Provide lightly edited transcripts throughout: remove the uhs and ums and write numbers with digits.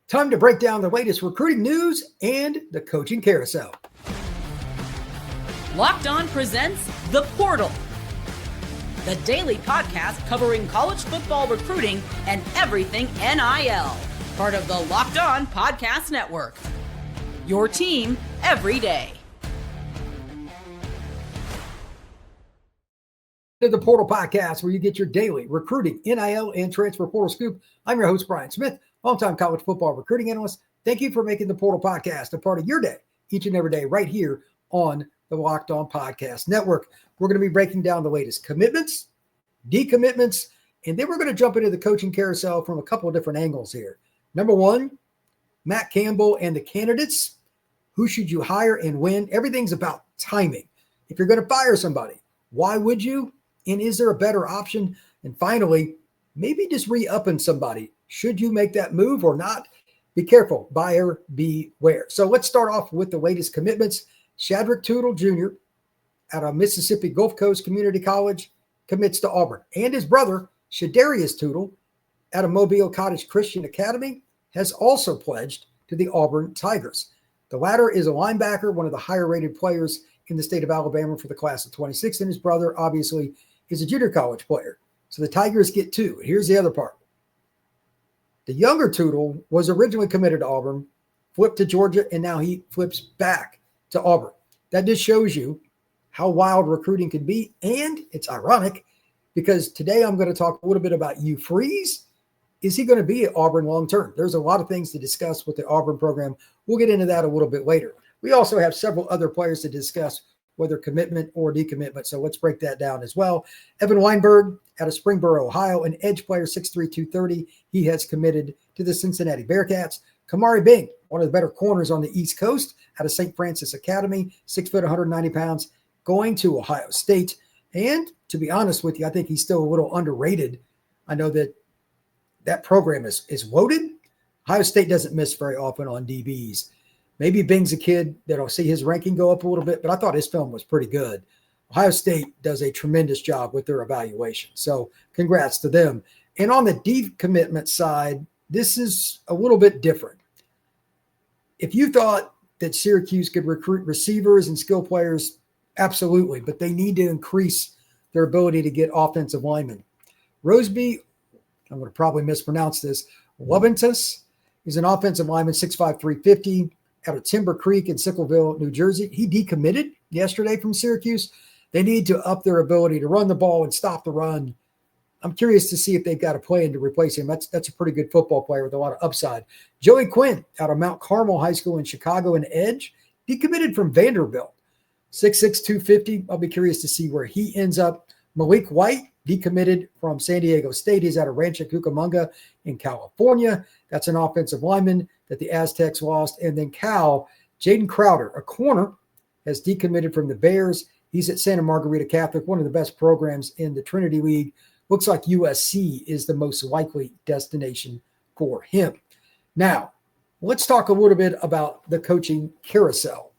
Time to break down the latest recruiting news and the coaching carousel. Locked On presents The Portal, the daily podcast covering college football recruiting and everything NIL. Part of the Locked On Podcast Network. Your team every day. The Portal Podcast, where you get your daily recruiting, NIL, and transfer portal scoop. I'm your host, Brian Smith, longtime college football recruiting analyst. Thank you for making the Portal Podcast a part of your day, each and every day, right here on the Locked On Podcast Network. We're going to be breaking down the latest commitments, decommitments, and then we're going to jump into the coaching carousel from a couple of different angles here. Number one, Matt Campbell and the candidates. Who should you hire and when? Everything's about timing. If you're going to fire somebody, why would you? And is there a better option? And finally, maybe just re-upping somebody. Should you make that move or not? Be careful. Buyer beware. So let's start off with the latest commitments. Shadrick Tootle Jr. out of Mississippi Gulf Coast Community College commits to Auburn. And his brother, Shadarius Tootle, out of Mobile Cottage Christian Academy, has also pledged to the Auburn Tigers. The latter is a linebacker, one of the higher-rated players in the state of Alabama for the class of 26, and his brother, obviously, is a junior college player. So the Tigers get two. Here's the other part. The younger Tootle was originally committed to Auburn, flipped to Georgia, and now he flips back to Auburn. That just shows you how wild recruiting can be, and it's ironic because today I'm going to talk a little bit about Hugh Freeze. Is he going to be at Auburn long-term? There's a lot of things to discuss with the Auburn program. We'll get into that a little bit later. We also have several other players to discuss, whether commitment or decommitment. So let's break that down as well. Evan Weinberg out of Springboro, Ohio, an edge player, 6'3", 230. He has committed to the Cincinnati Bearcats. Kamari Bing, one of the better corners on the East Coast, out of St. Francis Academy, 6 foot, 190 pounds, going to Ohio State. And to be honest with you, I think he's still a little underrated. I know that program is loaded. Ohio State doesn't miss very often on DBs. Maybe Bing's a kid that'll see his ranking go up a little bit, but I thought his film was pretty good. Ohio State does a tremendous job with their evaluation. So congrats to them. And on the decommitment side, this is a little bit different. If you thought that Syracuse could recruit receivers and skill players, absolutely, but they need to increase their ability to get offensive linemen. Roseby, I'm going to probably mispronounce this, Loventus is an offensive lineman, 6'5", 350, out of Timber Creek in Sickleville, New Jersey. He decommitted yesterday from Syracuse. They need to up their ability to run the ball and stop the run. I'm curious to see if they've got a plan to replace him. That's a pretty good football player with a lot of upside. Joey Quinn out of Mount Carmel High School in Chicago, an edge, decommitted from Vanderbilt, 6'6", 250. I'll be curious to see where he ends up. Malik White decommitted from San Diego State. He's out of Rancho Cucamonga in California. That's an offensive lineman that the Aztecs lost. And then Cal, Jaden Crowder, a corner, has decommitted from the Bears. He's at Santa Margarita Catholic, one of the best programs in the Trinity League. Looks like USC is the most likely destination for him. Now, let's talk a little bit about the coaching carousel.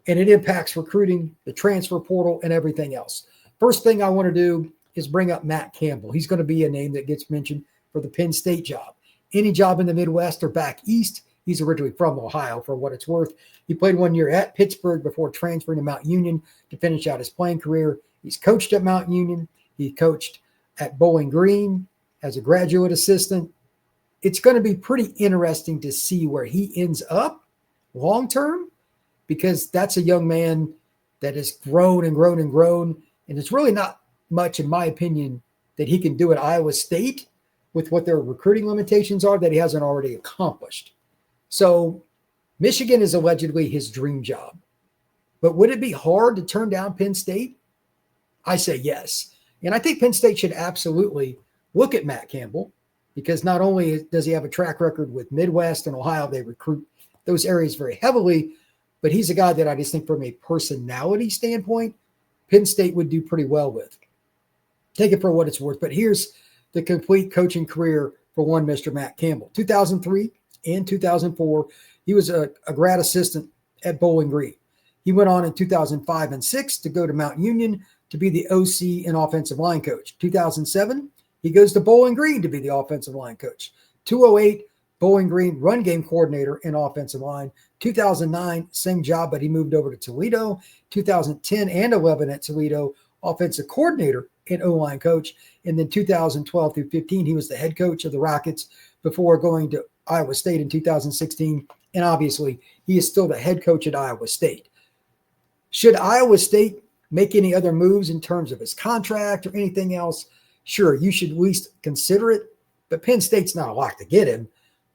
And it impacts recruiting, the transfer portal, and everything else. First thing I want to do is bring up Matt Campbell. He's going to be a name that gets mentioned for the Penn State job. Any job in the Midwest or back east, he's originally from Ohio for what it's worth. He played 1 year at Pittsburgh before transferring to Mount Union to finish out his playing career. He's coached at Mount Union. He coached at Bowling Green as a graduate assistant. It's going to be pretty interesting to see where he ends up long-term, because that's a young man that has grown and grown and grown. And it's really not much, in my opinion, that he can do at Iowa State with what their recruiting limitations are that he hasn't already accomplished. So Michigan is allegedly his dream job. But would it be hard to turn down Penn State? I say yes. And I think Penn State should absolutely look at Matt Campbell, because not only does he have a track record with Midwest and Ohio, they recruit those areas very heavily, but he's a guy that I just think from a personality standpoint, Penn State would do pretty well with. Take it for what it's worth. But here's the complete coaching career for one Mr. Matt Campbell. 2003 and 2004, he was a grad assistant at Bowling Green. He went on in 2005 and 6 to go to Mount Union to be the OC and offensive line coach. 2007, he goes to Bowling Green to be the offensive line coach. 2008, Bowling Green, run game coordinator and offensive line. 2009, same job, but he moved over to Toledo. 2010 and 11 at Toledo, offensive coordinator and O-line coach. And then 2012 through 15, he was the head coach of the Rockets before going to Iowa State in 2016. And obviously, he is still the head coach at Iowa State. Should Iowa State make any other moves in terms of his contract or anything else? Sure, you should at least consider it. But Penn State's not a lock to get him,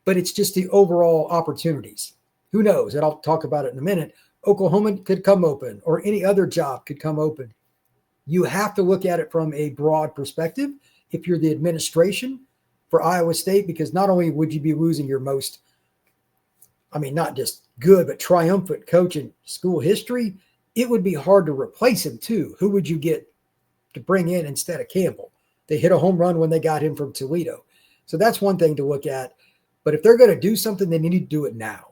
but it's just the overall opportunities. Who knows? And I'll talk about it in a minute. Oklahoma could come open, or any other job could come open. You have to look at it from a broad perspective if you're the administration for Iowa State, because not only would you be losing your most, not just good, but triumphant coach in school history, it would be hard to replace him too. Who would you get to bring in instead of Campbell? They hit a home run when they got him from Toledo. So that's one thing to look at. But if they're going to do something, they need to do it now.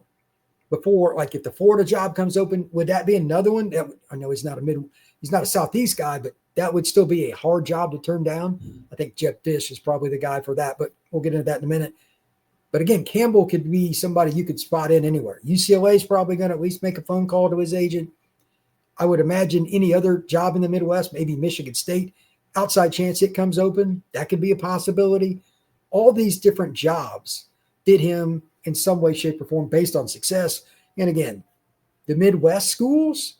Before, like if the Florida job comes open, would that be another one? I know he's not a Southeast guy, but that would still be a hard job to turn down. I think Jedd Fisch is probably the guy for that, but we'll get into that in a minute. But again, Campbell could be somebody you could spot in anywhere. UCLA is probably going to at least make a phone call to his agent. I would imagine any other job in the Midwest, maybe Michigan State, outside chance it comes open, that could be a possibility. All these different jobs fit him in some way, shape, or form based on success. And again, the Midwest schools,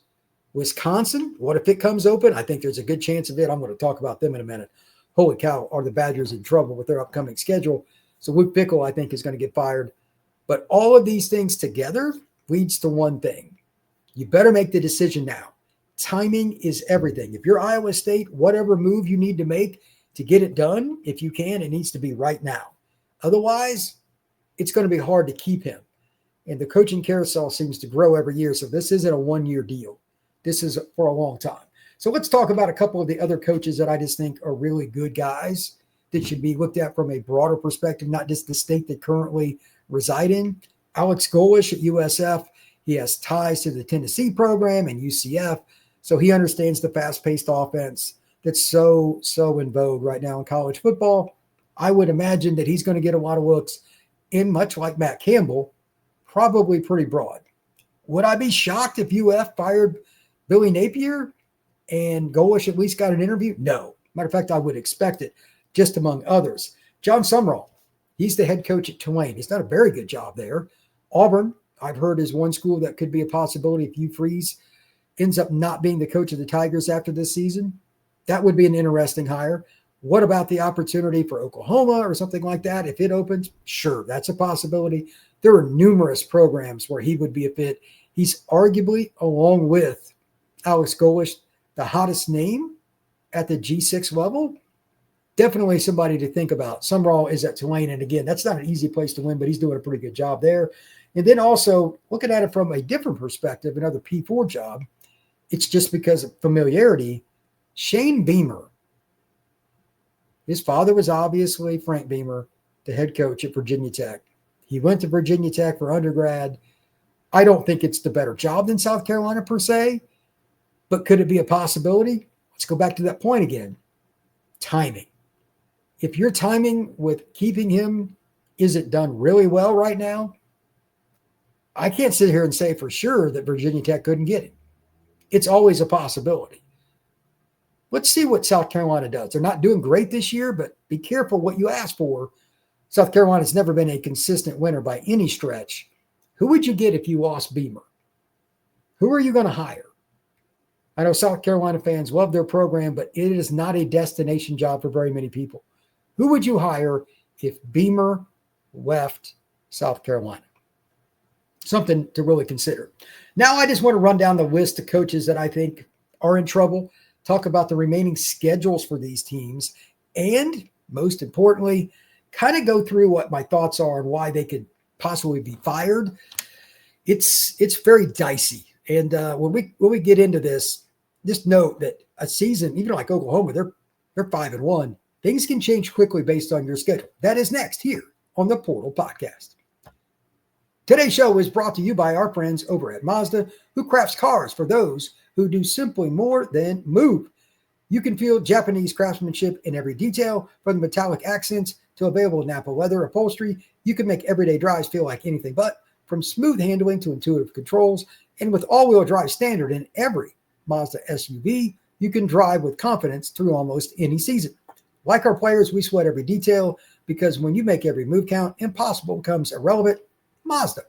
Wisconsin, what if it comes open? I think there's a good chance of it. I'm going to talk about them in a minute. Holy cow, are the Badgers in trouble with their upcoming schedule? So Luke Fickell, I think, is going to get fired. But all of these things together leads to one thing. You better make the decision now. Timing is everything. If you're Iowa State, whatever move you need to make to get it done, if you can, it needs to be right now. Otherwise, it's going to be hard to keep him. And the coaching carousel seems to grow every year. So this isn't a one-year deal. This is for a long time. So let's talk about a couple of the other coaches that I just think are really good guys that should be looked at from a broader perspective, not just the state they currently reside in. Alex Golesh at USF. He has ties to the Tennessee program and UCF. So he understands the fast-paced offense that's so in vogue right now in college football. I would imagine that he's going to get a lot of looks in, much like Matt Campbell, probably pretty broad. Would I be shocked if UF fired Billy Napier and Golesh at least got an interview? No. Matter of fact, I would expect it, just among others. John Sumrall, he's the head coach at Tulane. He's done a very good job there. Auburn, I've heard, is one school that could be a possibility if Hugh Freeze ends up not being the coach of the Tigers after this season. That would be an interesting hire. What about the opportunity for Oklahoma or something like that? If it opens, sure, that's a possibility. There are numerous programs where he would be a fit. He's arguably, along with Alex Golesh, the hottest name at the G6 level. Definitely somebody to think about. Sumrall is at Tulane, and again, that's not an easy place to win, but he's doing a pretty good job there. And then also looking at it from a different perspective, another P4 job, it's just because of familiarity. Shane Beamer. His father was obviously Frank Beamer, the head coach at Virginia Tech. He went to Virginia Tech for undergrad. I don't think it's the better job than South Carolina per se, but could it be a possibility? Let's go back to that point again. Timing. If your timing with keeping him isn't done really well right now, I can't sit here and say for sure that Virginia Tech couldn't get him. It's always a possibility. Let's see what South Carolina does. They're not doing great this year, but be careful what you ask for. South Carolina's never been a consistent winner by any stretch. Who would you get if you lost Beamer? Who are you going to hire? I know South Carolina fans love their program, but it is not a destination job for very many people. Who would you hire if Beamer left South Carolina? Something to really consider. Now I just want to run down the list of coaches that I think are in trouble, talk about the remaining schedules for these teams, and most importantly, kind of go through what my thoughts are on why they could possibly be fired. It's very dicey. And when we get into this, just note that a season, even like Oklahoma, they're 5-1. Things can change quickly based on your schedule. That is next here on the Portal Podcast. Today's show is brought to you by our friends over at Mazda, who crafts cars for those who do simply more than move. You can feel Japanese craftsmanship in every detail, from the metallic accents to available Napa leather upholstery. you can make everyday drives feel like anything but, from smooth handling to intuitive controls. And with all-wheel drive standard in every Mazda SUV, you can drive with confidence through almost any season. Like our players, we sweat every detail, because when you make every move count, impossible becomes irrelevant. Mazda.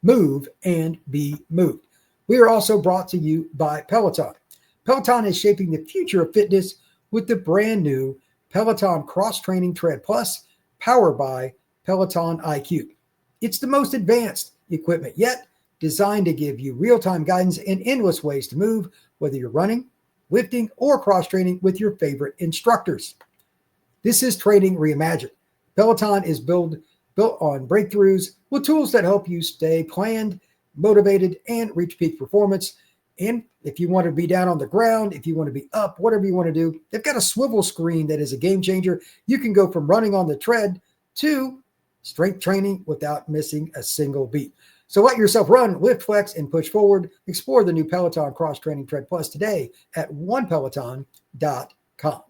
Move and be moved. We are also brought to you by Peloton. Peloton is shaping the future of fitness with the brand new Peloton Cross Training Tread Plus, powered by Peloton IQ. It's the most advanced equipment yet, designed to give you real-time guidance and endless ways to move, whether you're running, lifting, or cross-training with your favorite instructors. This is training reimagined. Peloton is built on breakthroughs with tools that help you stay planned, motivated, and reach peak performance. And if you want to be down on the ground, if you want to be up, whatever you want to do, they've got a swivel screen that is a game changer. You can go from running on the tread to strength training without missing a single beat. So let yourself run, lift, flex, and push forward. Explore the new Peloton Cross Training Tread Plus today at onepeloton.com.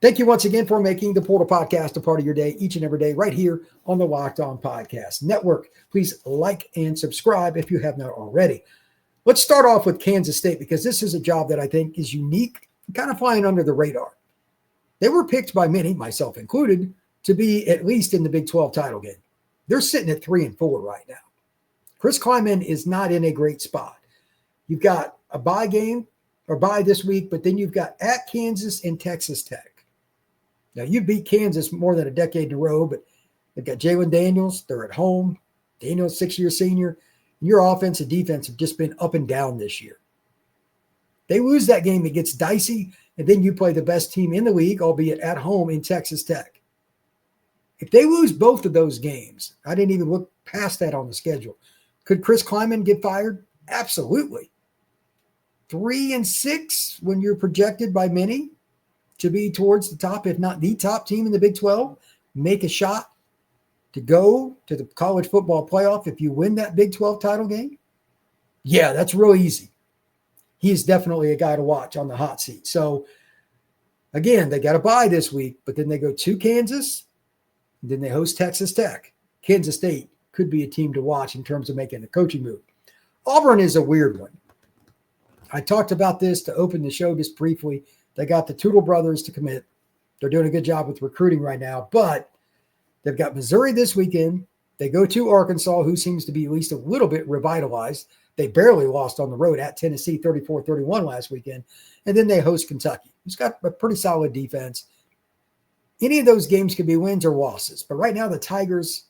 Thank you once again for making the Portal Podcast a part of your day each and every day right here on the Locked On Podcast Network. Please like and subscribe if you have not already. Let's start off with Kansas State, because this is a job that I think is unique, kind of flying under the radar. They were picked by many, myself included, to be at least in the Big 12 title game. They're sitting at 3-4 right now. Chris Klieman is not in a great spot. You've got a bye this week, but then you've got at Kansas and Texas Tech. Now, you beat Kansas more than a decade in a row, but they've got Jalen Daniels. They're at home. Daniels, 6-year senior. And your offense and defense have just been up and down this year. They lose that game, it gets dicey, and then you play the best team in the league, albeit at home, in Texas Tech. If they lose both of those games, I didn't even look past that on the schedule. Could Chris Klieman get fired? Absolutely. 3-6 when you're projected by many to be towards the top, if not the top team in the Big 12, make a shot to go to the college football playoff if you win that Big 12 title game? Yeah, that's real easy. He is definitely a guy to watch on the hot seat. So, again, they got a bye this week, but then they go to Kansas, and then they host Texas Tech. Kansas State could be a team to watch in terms of making a coaching move. Auburn is a weird one. I talked about this to open the show just briefly. They got the Tootle brothers to commit. They're doing a good job with recruiting right now, but they've got Missouri this weekend. They go to Arkansas, who seems to be at least a little bit revitalized. They barely lost on the road at Tennessee 34-31 last weekend. And then they host Kentucky, who's got a pretty solid defense. Any of those games could be wins or losses. But right now, the Tigers,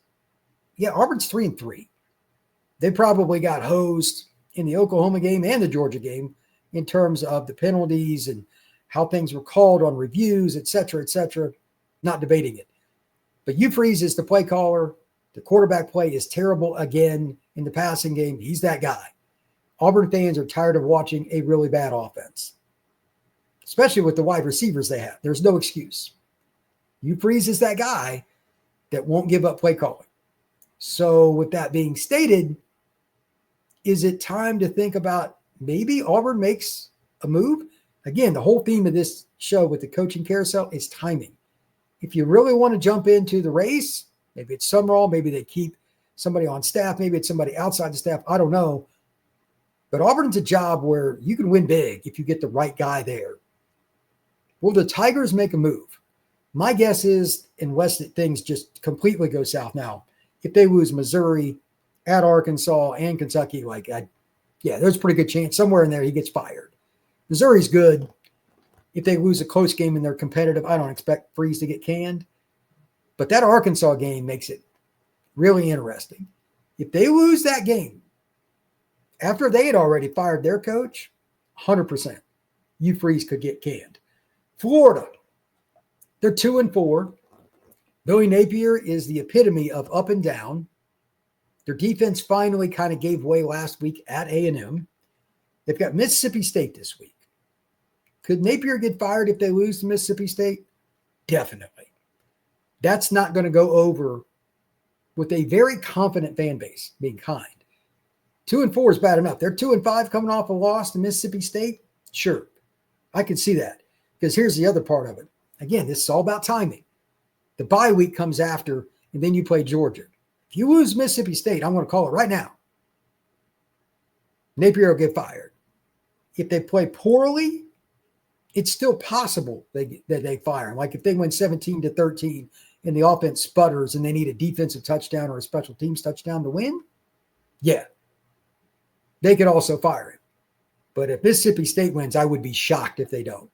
Auburn's 3-3. They probably got hosed in the Oklahoma game and the Georgia game in terms of the penalties and how things were called on reviews, et cetera, not debating it. But Hugh Freeze is the play caller. The quarterback play is terrible again in the passing game. He's that guy. Auburn fans are tired of watching a really bad offense, especially with the wide receivers they have. There's no excuse. Hugh Freeze is that guy that won't give up play calling. So with that being stated, is it time to think about maybe Auburn makes a move? Again, the whole theme of this show with the coaching carousel is timing. If you really want to jump into the race, maybe it's Summerall, maybe they keep somebody on staff, maybe it's somebody outside the staff, I don't know. But Auburn's a job where you can win big if you get the right guy there. Will the Tigers make a move? My guess is, unless things just completely go south now, if they lose Missouri, at Arkansas, and Kentucky, there's a pretty good chance somewhere in there he gets fired. Missouri's good. If they lose a close game and they're competitive, I don't expect Freeze to get canned. But that Arkansas game makes it really interesting. If they lose that game, after they had already fired their coach, 100%, Hugh Freeze could get canned. Florida, they're 2-4. Billy Napier is the epitome of up and down. Their defense finally kind of gave way last week at A&M. They've got Mississippi State this week. Could Napier get fired if they lose to Mississippi State? Definitely. That's not going to go over with a very confident fan base, being kind. 2-4 is bad enough. They're 2-5 coming off a loss to Mississippi State. Sure, I can see that, because here's the other part of it. Again, this is all about timing. The bye week comes after, and then you play Georgia. If you lose Mississippi State, I'm going to call it right now, Napier will get fired. If they play poorly, it's still possible that they fire him. Like if they win 17-13 and the offense sputters and they need a defensive touchdown or a special teams touchdown to win, yeah, they could also fire him. But if Mississippi State wins, I would be shocked if they don't.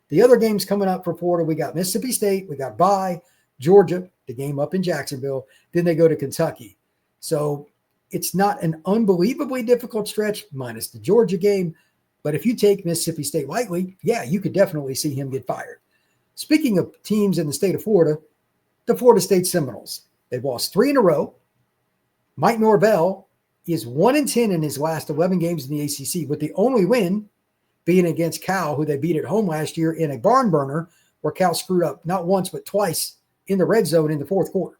The other games coming up for Florida, we got Mississippi State, we got bye, Georgia, the game up in Jacksonville, then they go to Kentucky. So it's not an unbelievably difficult stretch, minus the Georgia game. But if you take Mississippi State lightly, yeah, you could definitely see him get fired. Speaking of teams in the state of Florida, the Florida State Seminoles. They've lost 3 in a row. Mike Norvell is 1-10 in his last 11 games in the ACC, with the only win being against Cal, who they beat at home last year in a barn burner where Cal screwed up not once but twice in the red zone in the fourth quarter.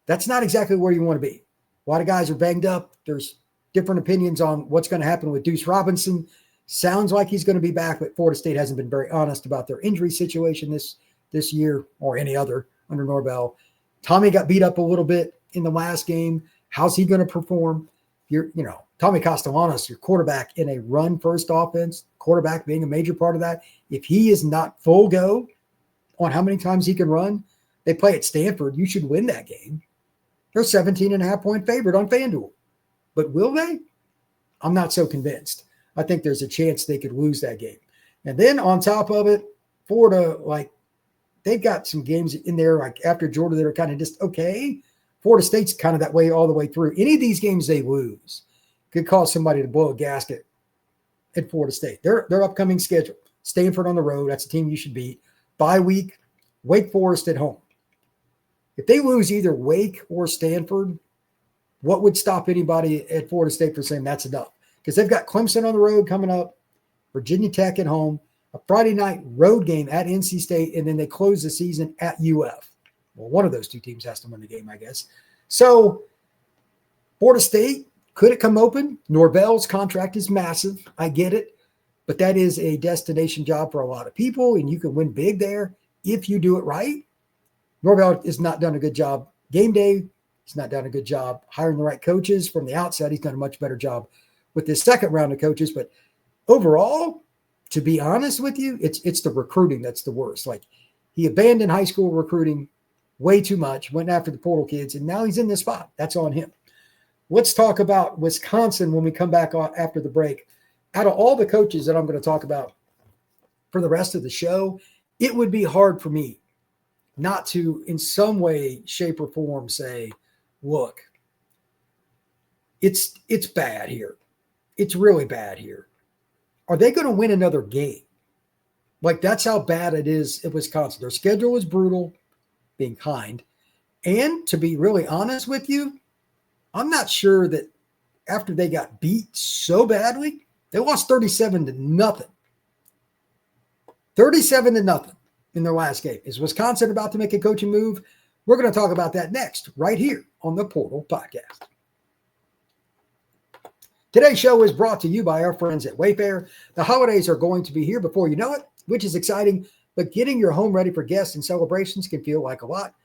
That's not exactly where you want to be. A lot of guys are banged up. There's different opinions on what's going to happen with Deuce Robinson. Sounds like he's going to be back, but Florida State hasn't been very honest about their injury situation this year or any other under Norvell. Tommy got beat up a little bit in the last game. How's he going to perform? Tommy Castellanos, your quarterback in a run-first offense, quarterback being a major part of that. If he is not full go on how many times he can run, they play at Stanford. You should win that game. They're 17.5-point favorite on FanDuel. But will they? I'm not so convinced. I think there's a chance they could lose that game. And then on top of it, Florida, they've got some games in there, after Georgia, that are kind of just okay. Florida State's kind of that way all the way through. Any of these games they lose could cause somebody to blow a gasket at Florida State. Their upcoming schedule: Stanford on the road, that's a team you should beat. Bye week, Wake Forest at home. If they lose either Wake or Stanford, what would stop anybody at Florida State from saying that's enough? Because they've got Clemson on the road coming up, Virginia Tech at home, a Friday night road game at NC State, and then they close the season at UF. Well, one of those two teams has to win the game, I guess. So Florida State, could it come open? Norvell's contract is massive. I get it. But that is a destination job for a lot of people, and you can win big there if you do it right. Norvell has not done a good job game day. He's not done a good job hiring the right coaches from the outset. He's done a much better job with this second round of coaches. But overall, to be honest with you, it's the recruiting that's the worst. He abandoned high school recruiting way too much, went after the portal kids, and now he's in this spot. That's on him. Let's talk about Wisconsin when we come back after the break. Out of all the coaches that I'm going to talk about for the rest of the show, it would be hard for me not to, in some way, shape, or form, say, look, it's bad here. It's really bad here. Are they going to win another game? That's how bad it is at Wisconsin. Their schedule is brutal, being kind. And to be really honest with you, I'm not sure that after they got beat so badly, they lost 37-0. 37-0 in their last game. Is Wisconsin about to make a coaching move? We're going to talk about that next, right here on the Portal Podcast. Today's show is brought to you by our friends at Wayfair. The holidays are going to be here before you know it, which is exciting, but getting your home ready for guests and celebrations can feel like a lot.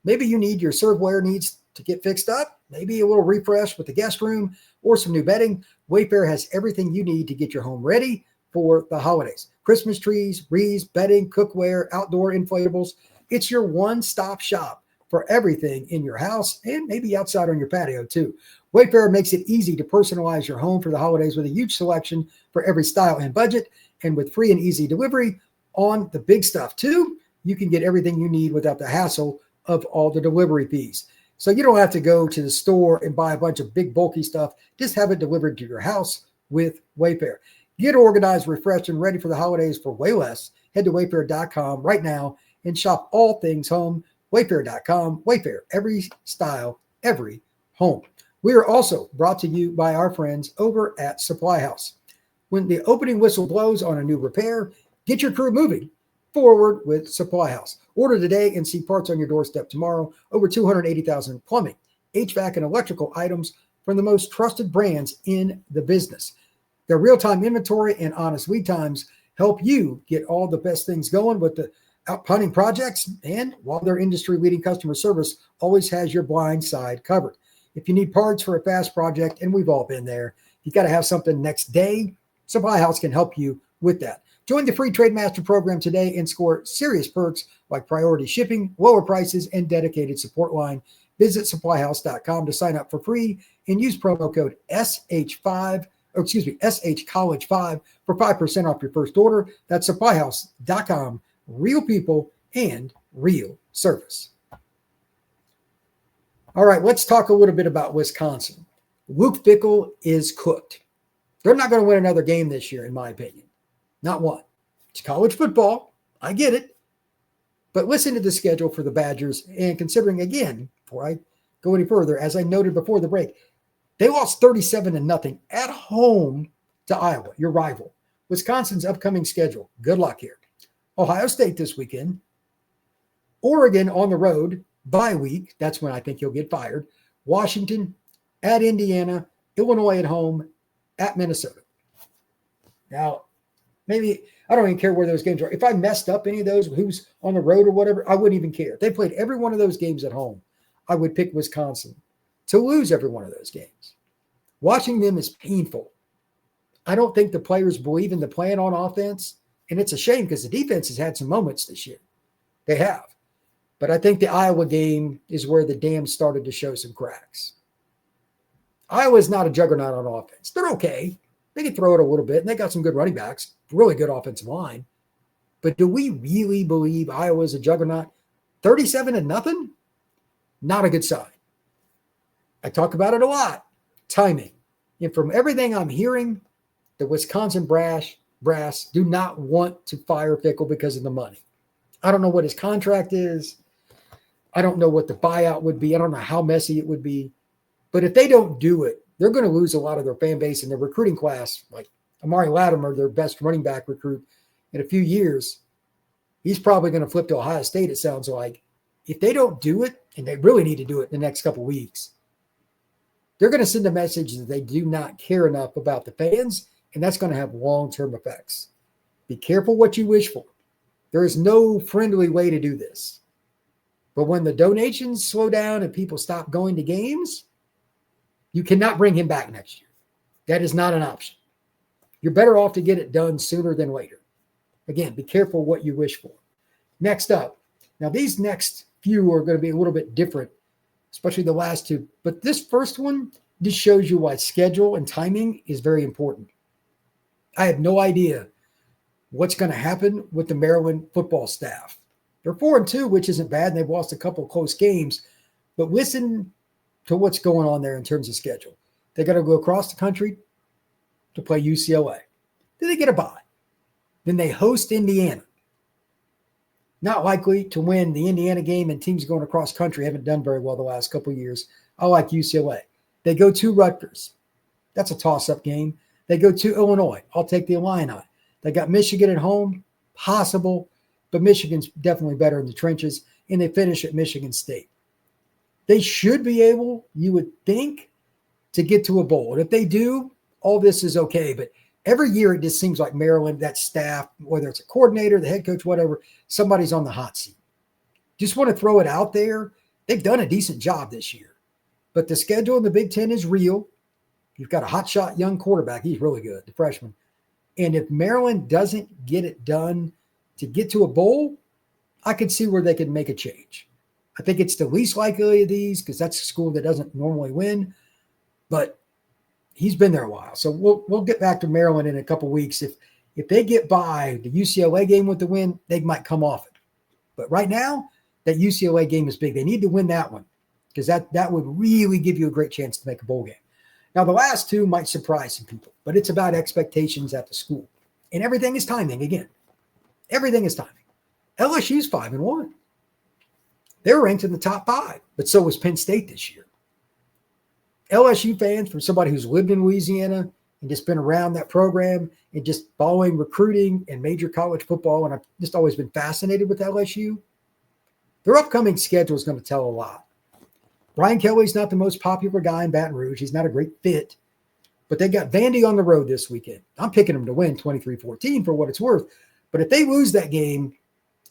Maybe you need your serveware needs to get fixed up, maybe a little refresh with the guest room or some new bedding. Wayfair has everything you need to get your home ready for the holidays. Christmas trees, wreaths, bedding, cookware, outdoor inflatables. It's your one-stop shop for everything in your house and maybe outside on your patio too. Wayfair makes it easy to personalize your home for the holidays with a huge selection for every style and budget. And with free and easy delivery on the big stuff too, you can get everything you need without the hassle of all the delivery fees. So you don't have to go to the store and buy a bunch of big bulky stuff. Just have it delivered to your house with Wayfair. Get organized, refreshed, and ready for the holidays for way less. Head to wayfair.com right now and shop all things home. Wayfair.com. Wayfair, every style, every home. We are also brought to you by our friends over at SupplyHouse. When the opening whistle blows on a new repair, get your crew moving forward with SupplyHouse. Order today and see parts on your doorstep tomorrow. Over 280,000 plumbing, HVAC, and electrical items from the most trusted brands in the business. Their real-time inventory and honest lead times help you get all the best things going with the out punting projects, and while their industry-leading customer service always has your blind side covered. If you need parts for a fast project, and we've all been there, you got to have something next day, SupplyHouse can help you with that. Join the free Trade Master program today and score serious perks like priority shipping, lower prices, and dedicated support line. Visit supplyhouse.com to sign up for free and use promo code SHCollege5 for 5% off your first order. That's supplyhouse.com. Real people and real service. All right, let's talk a little bit about Wisconsin. Luke Fickell is cooked. They're not going to win another game this year, in my opinion. Not one. It's college football. I get it. But listen to the schedule for the Badgers. And considering, again, before I go any further, as I noted before the break, they lost 37-0 at home to Iowa, your rival. Wisconsin's upcoming schedule. Good luck here. Ohio State this weekend. Oregon on the road, bye week. That's when I think you'll get fired. Washington at Indiana. Illinois at home, at Minnesota. Now, maybe I don't even care where those games are. If I messed up any of those, who's on the road or whatever, I wouldn't even care. If they played every one of those games at home, I would pick Wisconsin to lose every one of those games. Watching them is painful. I don't think the players believe in the plan on offense, and it's a shame because the defense has had some moments this year. They have. But I think the Iowa game is where the dam started to show some cracks. Iowa's not a juggernaut on offense. They're okay. They can throw it a little bit, and they got some good running backs, really good offensive line. But do we really believe Iowa's a juggernaut? 37-0? Not a good sign. I talk about it a lot. Timing. And from everything I'm hearing, the Wisconsin brass do not want to fire Fickell because of the money. I don't know what his contract is. I don't know what the buyout would be. I don't know how messy it would be. But if they don't do it, they're going to lose a lot of their fan base in their recruiting class. Like Amari Latimer, their best running back recruit in a few years, he's probably going to flip to Ohio State, it sounds like. If they don't do it, and they really need to do it in the next couple of weeks, they're going to send a message that they do not care enough about the fans, and that's going to have long-term effects. Be careful what you wish for. There is no friendly way to do this. But when the donations slow down and people stop going to games, you cannot bring him back next year. That is not an option. You're better off to get it done sooner than later. Again, be careful what you wish for. Next up. Now, these next few are going to be a little bit different, especially the last two. But this first one just shows you why schedule and timing is very important. I have no idea what's going to happen with the Maryland football staff. They're 4-2, which isn't bad, and they've lost a couple of close games. But listen to what's going on there in terms of schedule. They got to go across the country to play UCLA. Then they get a bye. Then they host Indiana. Not likely to win the Indiana game, and teams going across country haven't done very well the last couple of years. I like UCLA. They go to Rutgers. That's a toss-up game. They go to Illinois. I'll take the Illini. They got Michigan at home. Possible, but Michigan's definitely better in the trenches, and they finish at Michigan State. They should be able, you would think, to get to a bowl. And if they do, all this is okay. But every year it just seems like Maryland, that staff, whether it's a coordinator, the head coach, whatever, somebody's on the hot seat. Just want to throw it out there. They've done a decent job this year. But the schedule in the Big Ten is real. You've got a hotshot young quarterback. He's really good, the freshman. And if Maryland doesn't get it done to get to a bowl, I could see where they could make a change. I think it's the least likely of these because that's a school that doesn't normally win. But he's been there a while. So we'll get back to Maryland in a couple of weeks. If they get by the UCLA game with the win, they might come off it. But right now, that UCLA game is big. They need to win that one because that would really give you a great chance to make a bowl game. Now, the last two might surprise some people, but it's about expectations at the school. And everything is timing again. Everything is timing. LSU's 5-1. They're ranked in the top 5, but so was Penn State this year. LSU fans, from somebody who's lived in Louisiana and just been around that program and just following recruiting and major college football, and I've just always been fascinated with LSU, their upcoming schedule is going to tell a lot. Brian Kelly's not the most popular guy in Baton Rouge. He's not a great fit, but they got Vandy on the road this weekend. I'm picking them to win 23-14 for what it's worth. But if they lose that game,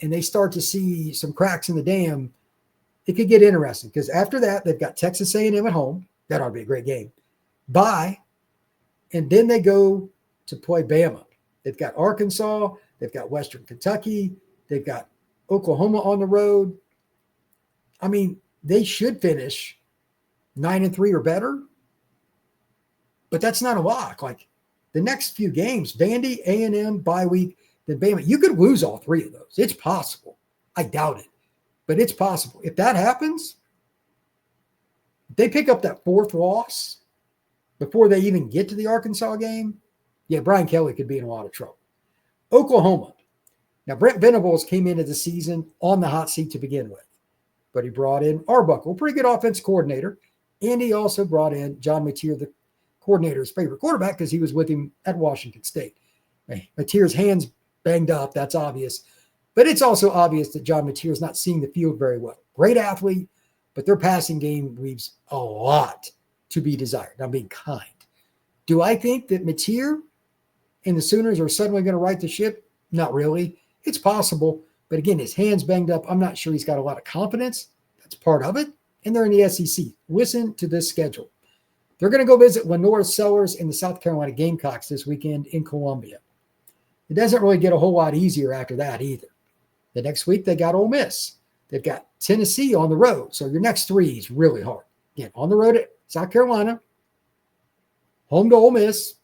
and they start to see some cracks in the dam, it could get interesting because after that, they've got Texas A&M at home. That ought to be a great game. Bye. And then they go to play Bama. They've got Arkansas. They've got Western Kentucky. They've got Oklahoma on the road. I mean, they should finish 9-3 or better. But that's not a lock. Like the next few games, Vandy, A&M, bye week, then Bama. You could lose all three of those. It's possible. I doubt it. But it's possible. If that happens, if they pick up that fourth loss before they even get to the Arkansas game, yeah, Brian Kelly could be in a lot of trouble. Oklahoma. Now, Brent Venables came into the season on the hot seat to begin with, but he brought in Arbuckle, pretty good offense coordinator, and he also brought in John Mateer, the coordinator's favorite quarterback, because he was with him at Washington State. Mateer's hands banged up, that's obvious. But it's also obvious that John Mateer is not seeing the field very well. Great athlete, but their passing game leaves a lot to be desired. I'm being kind. Do I think that Mateer and the Sooners are suddenly going to right the ship? Not really. It's possible. But again, his hands banged up. I'm not sure he's got a lot of confidence. That's part of it. And they're in the SEC. Listen to this schedule. They're going to go visit Lenore Sellers and the South Carolina Gamecocks this weekend in Columbia. It doesn't really get a whole lot easier after that either. The next week, they got Ole Miss. They've got Tennessee on the road. So your next three is really hard. Again, on the road at South Carolina, home to Ole Miss,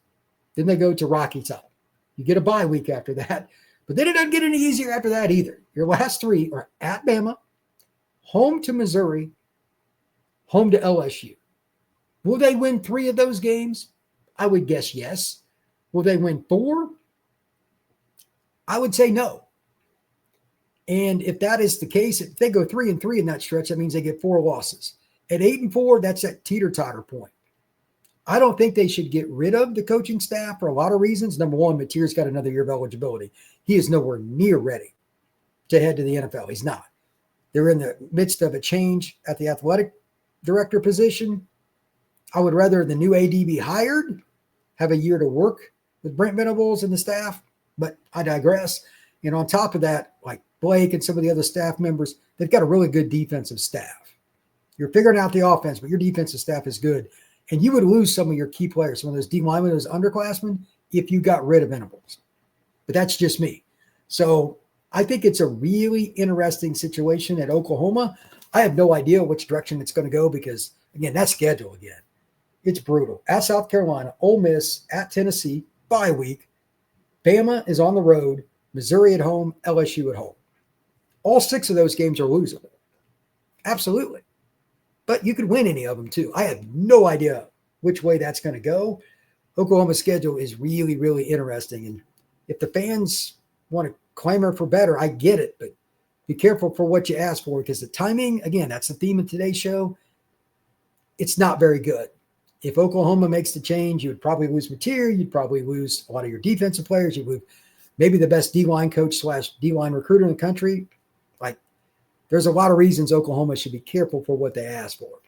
then they go to Rocky Top. You get a bye week after that. But then it doesn't get any easier after that either. Your last three are at Bama, home to Missouri, home to LSU. Will they win 3 of those games? I would guess yes. Will they win 4? I would say no. And if that is the case, if they go 3-3 in that stretch, that means they get 4 losses. At 8-4, that's that teeter-totter point. I don't think they should get rid of the coaching staff for a lot of reasons. Number one, Mateer's got another year of eligibility. He is nowhere near ready to head to the NFL. He's not. They're in the midst of a change at the athletic director position. I would rather the new AD be hired, have a year to work with Brent Venables and the staff, but I digress. And on top of that, like Blake and some of the other staff members, they've got a really good defensive staff. You're figuring out the offense, but your defensive staff is good. And you would lose some of your key players, some of those D linemen, those underclassmen, if you got rid of Venables. But that's just me. So I think it's a really interesting situation at Oklahoma. I have no idea which direction it's going to go because, again, that schedule again, it's brutal. At South Carolina, Ole Miss, at Tennessee, bye week. Bama is on the road, Missouri at home, LSU at home. All 6 of those games are losable. Absolutely. But you could win any of them too. I have no idea which way that's going to go. Oklahoma's schedule is really, really interesting. And if the fans want to clamor for better, I get it. But be careful for what you ask for because the timing, again, that's the theme of today's show. It's not very good. If Oklahoma makes the change, you would probably lose Mateer. You'd probably lose a lot of your defensive players. You'd lose maybe the best D-line coach / D-line recruiter in the country. Like, there's a lot of reasons Oklahoma should be careful for what they ask for.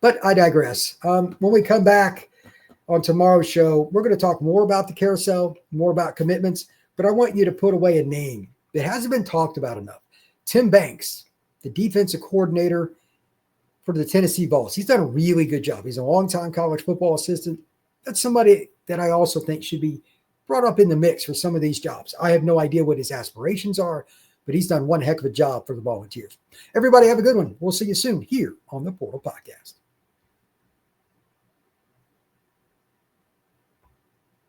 But I digress. When we come back on tomorrow's show, we're going to talk more about the carousel, more about commitments, but I want you to put away a name that hasn't been talked about enough. Tim Banks, the defensive coordinator for the Tennessee Vols. He's done a really good job. He's a longtime college football assistant. That's somebody that I also think should be brought up in the mix for some of these jobs. I have no idea what his aspirations are, but he's done one heck of a job for the Volunteers. Everybody have a good one. We'll see you soon here on the Portal Podcast.